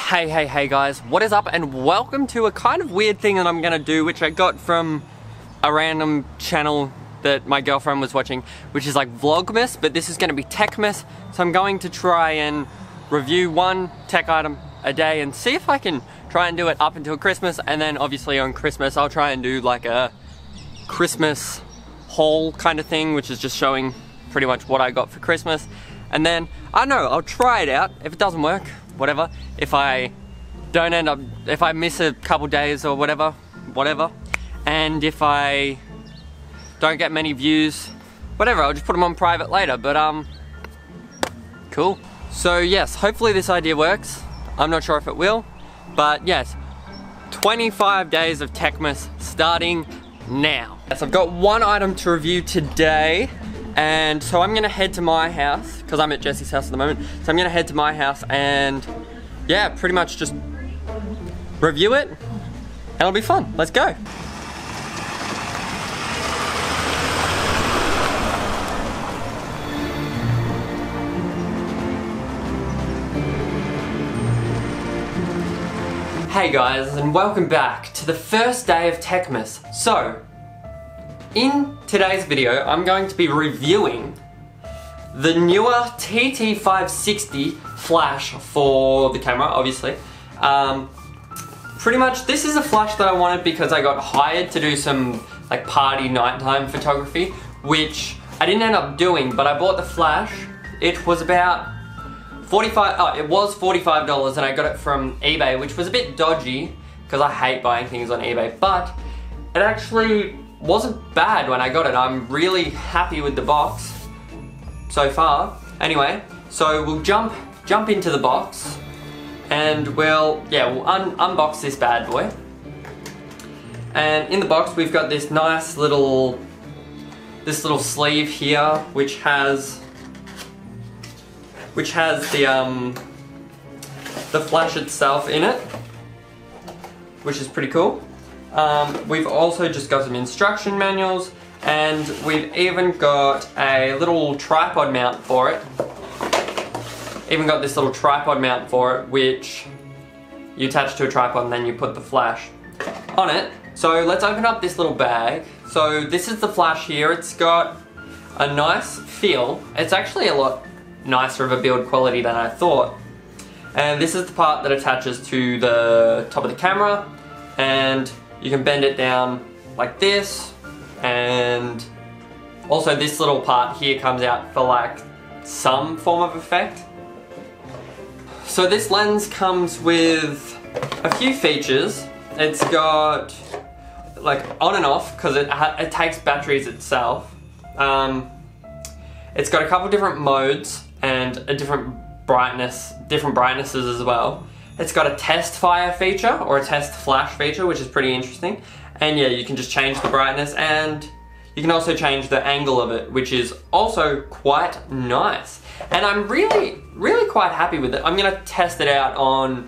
Hey guys, what is up and welcome to a kind of weird thing that I'm gonna do, which I got from a random channel that my girlfriend was watching, which is like Vlogmas, but this is gonna be Techmas. So I'm going to try and review one tech item a day and see if I can try and do it up until Christmas, and then obviously on Christmas I'll try and do like a Christmas haul kind of thing, which is just showing pretty much what I got for Christmas. And then, I don't know, I'll try it out. If it doesn't work, whatever. If I don't end up, if I miss a couple days or whatever. And if I don't get many views, whatever, I'll just put them on private later. But cool. So yes, hopefully this idea works. I'm not sure if it will, but yes, 25 days of Techmas starting now. Yes, I've got one item to review today. And so I'm gonna head to my house, because I'm at Jesse's house at the moment. So I'm gonna head to my house and yeah, pretty much just review it and it'll be fun. Let's go. Hey guys, and welcome back to the first day of Techmas. So, in today's video, I'm going to be reviewing the Neewer TT560 flash for the camera, obviously. Pretty much, this is a flash that I wanted because I got hired to do some like party nighttime photography, which I didn't end up doing, but I bought the flash. It was about it was $45 and I got it from eBay, which was a bit dodgy because I hate buying things on eBay, but it actually wasn't bad when I got it. I'm really happy with the box so far. Anyway, so we'll jump into the box and we'll unbox this bad boy. And in the box we've got this nice little sleeve here, which has the flash itself in it, which is pretty cool. We've also just got some instruction manuals, and we've even got a little tripod mount for it. Even got this little tripod mount for it, which you attach to a tripod and then you put the flash on it. So let's open up this little bag. So this is the flash here. It's got a nice feel. It's actually a lot nicer of a build quality than I thought. And this is the part that attaches to the top of the camera, and you can bend it down like this, and also this little part here comes out for like some form of effect. So this lens comes with a few features. It's got like on and off, because it takes batteries itself. It's got a couple different modes and a different brightnesses as well. It's got a test fire feature or a test flash feature, which is pretty interesting. And yeah, you can just change the brightness, and you can also change the angle of it, which is also quite nice. And I'm really quite happy with it. I'm gonna test it out on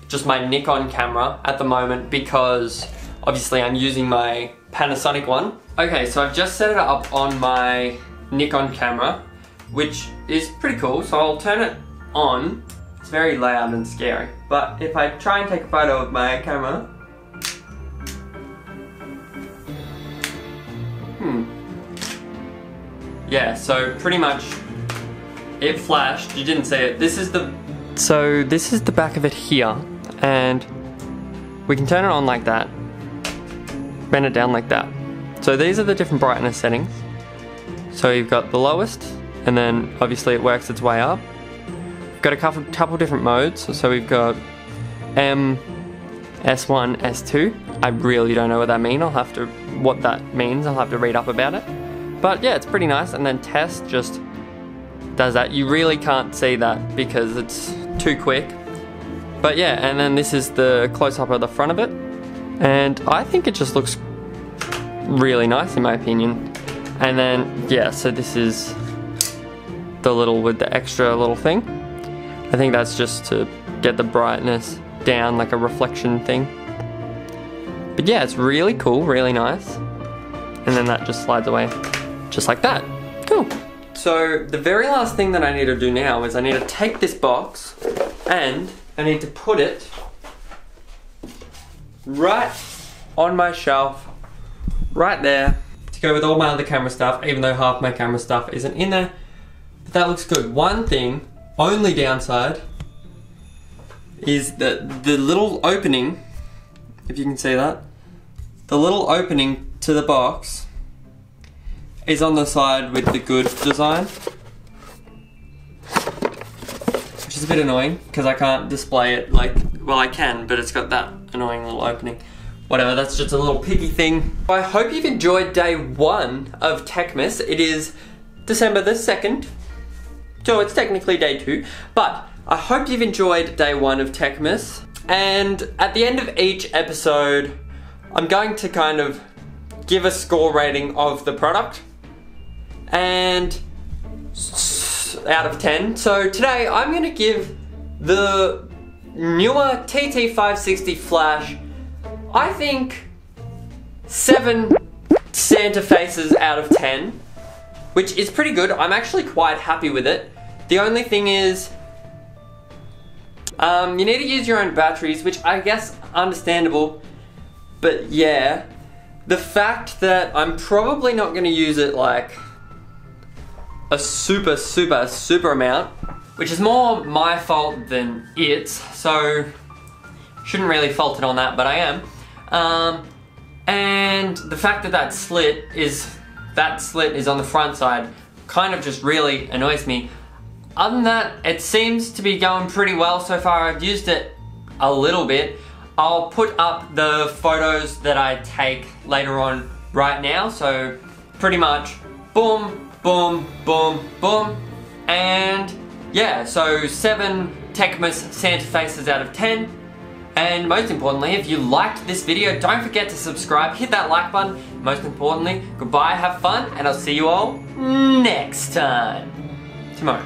just my Nikon camera at the moment, because obviously I'm using my Panasonic one. Okay, so I've just set it up on my Nikon camera, which is pretty cool. So I'll turn it on. It's very loud and scary, but if I try and take a photo of my camera, yeah, so pretty much it flashed. You didn't see it. This is the back of it here, and we can turn it on like that, bend it down like that. So these are the different brightness settings. So you've got the lowest, and then obviously it works its way up. We've got a couple different modes. So we've got M, S1, S2. I really don't know what that means. I'll have to read up about it. But yeah, it's pretty nice. And then test just does that. You really can't see that because it's too quick. But yeah, and then this is the close-up of the front of it. And I think it just looks really nice in my opinion. And then, yeah, so this is the with the extra little thing. I think that's just to get the brightness down, like a reflection thing. But yeah, it's really cool, really nice. And then that just slides away, just like that. Cool. So the very last thing that I need to do now is I need to take this box and I need to put it right on my shelf, right there, to go with all my other camera stuff, even though half my camera stuff isn't in there. But that looks good. One thing, only downside, is that the little opening, if you can see that, the little opening to the box is on the side with the good design, which is a bit annoying because I can't display it like, well I can, but it's got that annoying little opening. Whatever, that's just a little picky thing. I hope you've enjoyed day 1 of Techmas. It is December the 2nd, so it's technically day 2, but I hope you've enjoyed day 1 of Techmas. And at the end of each episode, I'm going to kind of give a score rating of the product, and out of 10. So today I'm going to give the Neewer TT560 Flash, I think, 7 Santa faces out of 10, which is pretty good. I'm actually quite happy with it. The only thing is, you need to use your own batteries, which I guess understandable, but yeah, the fact that I'm probably not going to use it like a super amount, which is more my fault than its, so shouldn't really fault it on that, but I am. And the fact that that slit is on the front side kind of just really annoys me. Other than that, it seems to be going pretty well so far. I've used it a little bit. I'll put up the photos that I take later on right now, so pretty much boom, boom, boom, boom, and yeah, so 7 Techmas Santa faces out of 10. And most importantly, if you liked this video, don't forget to subscribe, hit that like button. Most importantly, goodbye, have fun, and I'll see you all next time. Tomorrow.